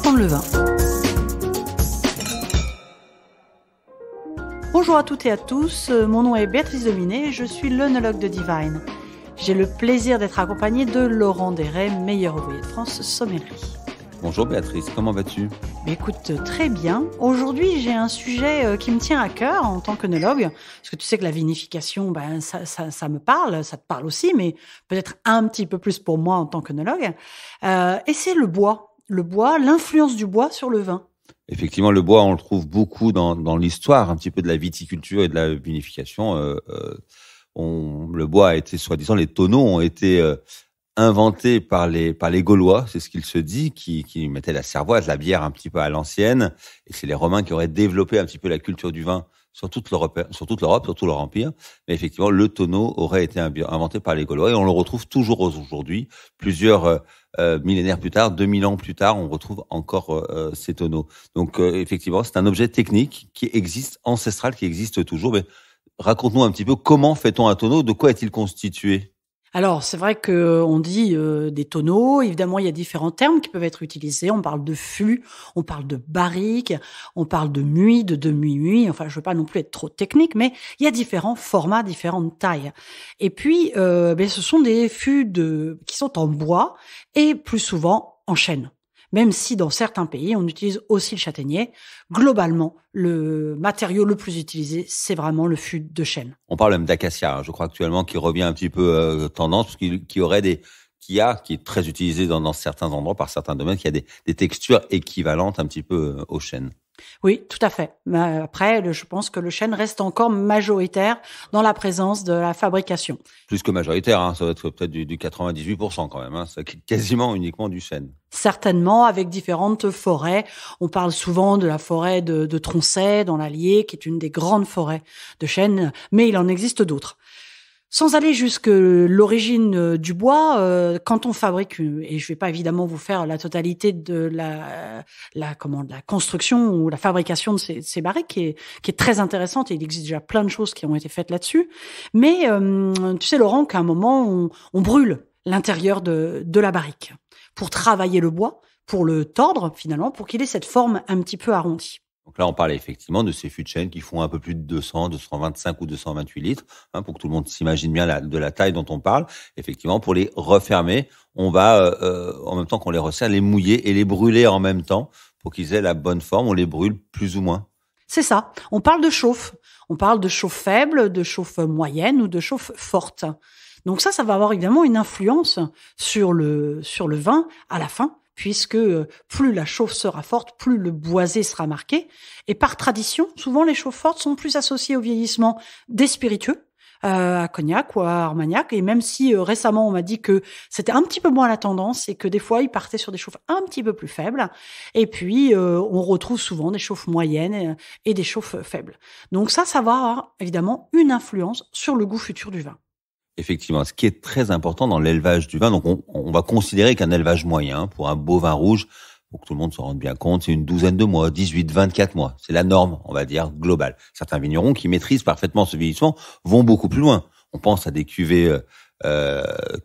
apprendre le vin. Bonjour à toutes et à tous, mon nom est Béatrice Dominé, je suis l'œnologue de Divine. J'ai le plaisir d'être accompagnée de Laurent Desrets, meilleur ouvrier de France sommellerie. Bonjour Béatrice, comment vas-tu ? Écoute, très bien. Aujourd'hui, j'ai un sujet qui me tient à cœur en tant qu'œnologue, parce que tu sais que la vinification, ça me parle, ça te parle aussi, mais peut-être un petit peu plus pour moi en tant qu'œnologue. Et c'est le bois, l'influence du bois sur le vin. Effectivement, le bois, on le trouve beaucoup dans l'histoire un petit peu de la viticulture et de la vinification. Le bois a été, soi-disant, les tonneaux ont été inventés par les Gaulois, c'est ce qu'il se dit, qui mettaient la cervoise, la bière un petit peu à l'ancienne. Et c'est les Romains qui auraient développé un petit peu la culture du vin sur toute l'Europe, sur tout leur empire. Mais effectivement, le tonneau aurait été inventé par les Gaulois et on le retrouve toujours aujourd'hui, plusieurs millénaires plus tard, 2000 ans plus tard, on retrouve encore ces tonneaux. Donc effectivement, c'est un objet technique qui existe, ancestral, qui existe toujours. Mais raconte-nous un petit peu comment fait-on un tonneau, de quoi est-il constitué ? Alors, c'est vrai qu'on dit des tonneaux. Évidemment, il y a différents termes qui peuvent être utilisés. On parle de fût, on parle de barrique, on parle de muid, de demi-muid. Enfin, je veux pas non plus être trop technique, mais il y a différents formats, différentes tailles. Et puis, ce sont des fûts qui sont en bois et plus souvent en chêne. Même si dans certains pays, on utilise aussi le châtaignier, globalement, le matériau le plus utilisé, c'est vraiment le fût de chêne. On parle même d'acacia, je crois actuellement, qui revient un petit peu tendance, parce qui est très utilisé dans certains endroits, par certains domaines, qui a des textures équivalentes un petit peu au chêne. Oui, tout à fait. Mais après, je pense que le chêne reste encore majoritaire dans la présence de la fabrication. Plus que majoritaire, ça va être peut-être du 98% quand même. C'est quasiment uniquement du chêne. Certainement, avec différentes forêts. On parle souvent de la forêt de Tronchet, dans l'Allier, qui est une des grandes forêts de chêne, mais il en existe d'autres. Sans aller jusque l'origine du bois, quand on fabrique, et je vais pas évidemment vous faire la totalité de la construction ou la fabrication de ces barriques, qui est très intéressante, et il existe déjà plein de choses qui ont été faites là-dessus. Mais tu sais, Laurent, qu'à un moment on brûle l'intérieur de la barrique pour travailler le bois, pour le tordre finalement, pour qu'il ait cette forme un petit peu arrondie. Donc là, on parle effectivement de ces fûts de chêne qui font un peu plus de 200, 225 ou 228 litres, pour que tout le monde s'imagine bien de la taille dont on parle. Effectivement, pour les refermer, on va, en même temps qu'on les resserre, les mouiller et les brûler en même temps pour qu'ils aient la bonne forme. On les brûle plus ou moins. C'est ça. On parle de chauffe. On parle de chauffe faible, de chauffe moyenne ou de chauffe forte. Donc ça va avoir évidemment une influence sur le vin à la fin, puisque plus la chauffe sera forte, plus le boisé sera marqué. Et par tradition, souvent les chauffes fortes sont plus associées au vieillissement des spiritueux, à cognac ou à armagnac. Et même si récemment on m'a dit que c'était un petit peu moins la tendance et que des fois ils partaient sur des chauffes un petit peu plus faibles. Et puis on retrouve souvent des chauffes moyennes et des chauffes faibles. Donc ça va avoir évidemment une influence sur le goût futur du vin. Effectivement, ce qui est très important dans l'élevage du vin, donc on va considérer qu'un élevage moyen pour un beau vin rouge, pour que tout le monde se rende bien compte, c'est une douzaine de mois, 18, 24 mois. C'est la norme, on va dire, globale. Certains vignerons qui maîtrisent parfaitement ce vieillissement vont beaucoup plus loin. On pense à des cuvées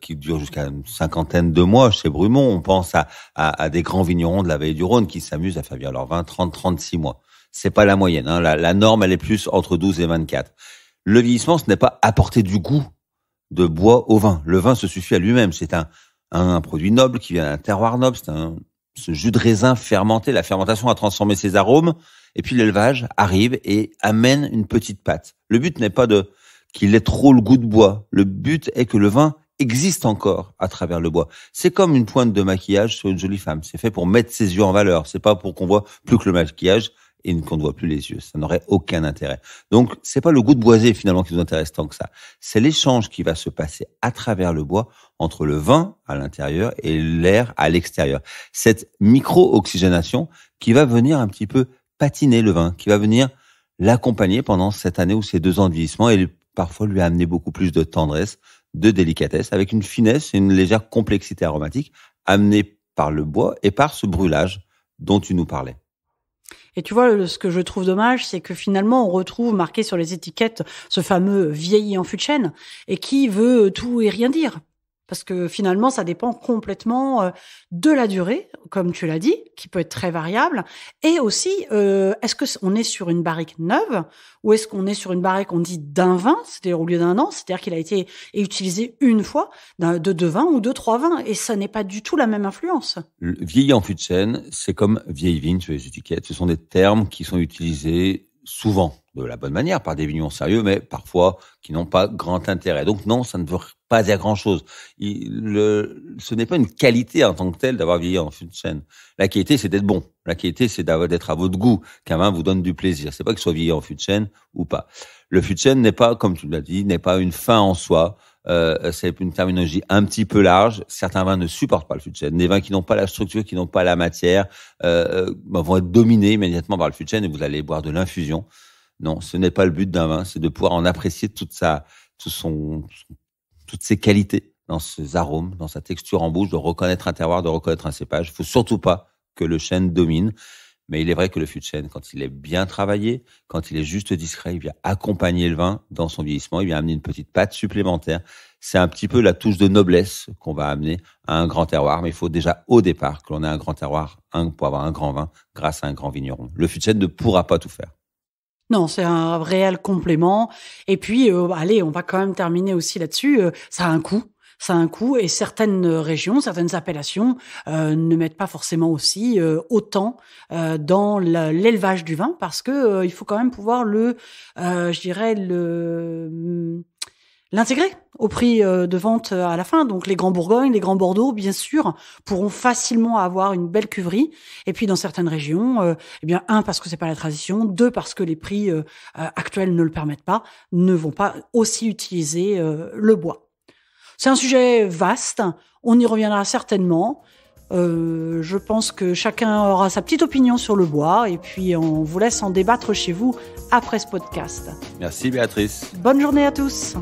qui durent jusqu'à une cinquantaine de mois chez Brumont. On pense à des grands vignerons de la vallée du Rhône qui s'amusent à faire vieillir leurs vins 30, 36 mois. C'est pas la moyenne. La norme, elle est plus entre 12 et 24. Le vieillissement, ce n'est pas apporter du goût de bois au vin. Le vin se suffit à lui-même. C'est un produit noble qui vient d'un terroir noble. C'est ce jus de raisin fermenté. La fermentation a transformé ses arômes. Et puis l'élevage arrive et amène une petite pâte. Le but n'est pas qu'il ait trop le goût de bois. Le but est que le vin existe encore à travers le bois. C'est comme une pointe de maquillage sur une jolie femme. C'est fait pour mettre ses yeux en valeur. C'est pas pour qu'on voit plus que le maquillage et qu'on ne voit plus les yeux. Ça n'aurait aucun intérêt. Donc, c'est pas le goût de boisé, finalement, qui nous intéresse tant que ça. C'est l'échange qui va se passer à travers le bois entre le vin à l'intérieur et l'air à l'extérieur. Cette micro-oxygénation qui va venir un petit peu patiner le vin, qui va venir l'accompagner pendant cette année ou ces 2 ans de vieillissement et parfois lui amener beaucoup plus de tendresse, de délicatesse, avec une finesse et une légère complexité aromatique amenée par le bois et par ce brûlage dont tu nous parlais. Et tu vois, ce que je trouve dommage, c'est que finalement, on retrouve marqué sur les étiquettes ce fameux vieilli en fût de chêne et qui veut tout et rien dire. parce que finalement, ça dépend complètement de la durée, comme tu l'as dit, qui peut être très variable, et aussi, est-ce que on est sur une barrique neuve ou est-ce qu'on est sur une barrique, on dit d'un vin, c'est-à-dire au lieu d'un an, c'est-à-dire qu'il a été utilisé une fois, de 2 vins ou de 3 vins, et ça n'est pas du tout la même influence. Vieilli en fût de chêne, c'est comme vieille vigne sur les étiquettes. Ce sont des termes qui sont utilisés souvent de la bonne manière par des vignerons sérieux, mais parfois qui n'ont pas grand intérêt. Donc non, ça ne veut pas dire grand-chose. Ce n'est pas une qualité en tant que telle d'avoir vieilli en fût de chêne. La qualité, c'est d'être bon. La qualité, c'est d'être à votre goût, qu'un vin vous donne du plaisir. C'est pas qu'il soit vieilli en fût de chêne ou pas. Le fût de chêne n'est pas, comme tu l'as dit, n'est pas une fin en soi. C'est une terminologie un petit peu large. Certains vins ne supportent pas le fût de chêne. Des vins qui n'ont pas la structure, qui n'ont pas la matière, vont être dominés immédiatement par le fût de chêne et vous allez boire de l'infusion. Non, ce n'est pas le but d'un vin, c'est de pouvoir en apprécier toutes ses qualités dans ses arômes, dans sa texture en bouche, de reconnaître un terroir, de reconnaître un cépage. Il faut surtout pas que le chêne domine. Mais il est vrai que le fût de chêne, quand il est bien travaillé, quand il est juste discret, il vient accompagner le vin dans son vieillissement, il vient amener une petite patte supplémentaire. C'est un petit peu la touche de noblesse qu'on va amener à un grand terroir, mais il faut déjà au départ que l'on ait un grand terroir pour avoir un grand vin grâce à un grand vigneron. Le fût de chêne ne pourra pas tout faire. Non, c'est un réel complément. Et puis, allez, on va quand même terminer aussi là-dessus. Ça a un coût. Ça a un coût et certaines régions, certaines appellations ne mettent pas forcément aussi autant dans l'élevage du vin parce que il faut quand même pouvoir l'intégrer au prix de vente à la fin. Donc les grands Bourgognes, les grands Bordeaux, bien sûr, pourront facilement avoir une belle cuverie. Et puis dans certaines régions, parce que c'est pas la tradition, 2 parce que les prix actuels ne le permettent pas, ne vont pas aussi utiliser le bois. C'est un sujet vaste, on y reviendra certainement. Je pense que chacun aura sa petite opinion sur le bois et puis on vous laisse en débattre chez vous après ce podcast. Merci Béatrice. Bonne journée à tous.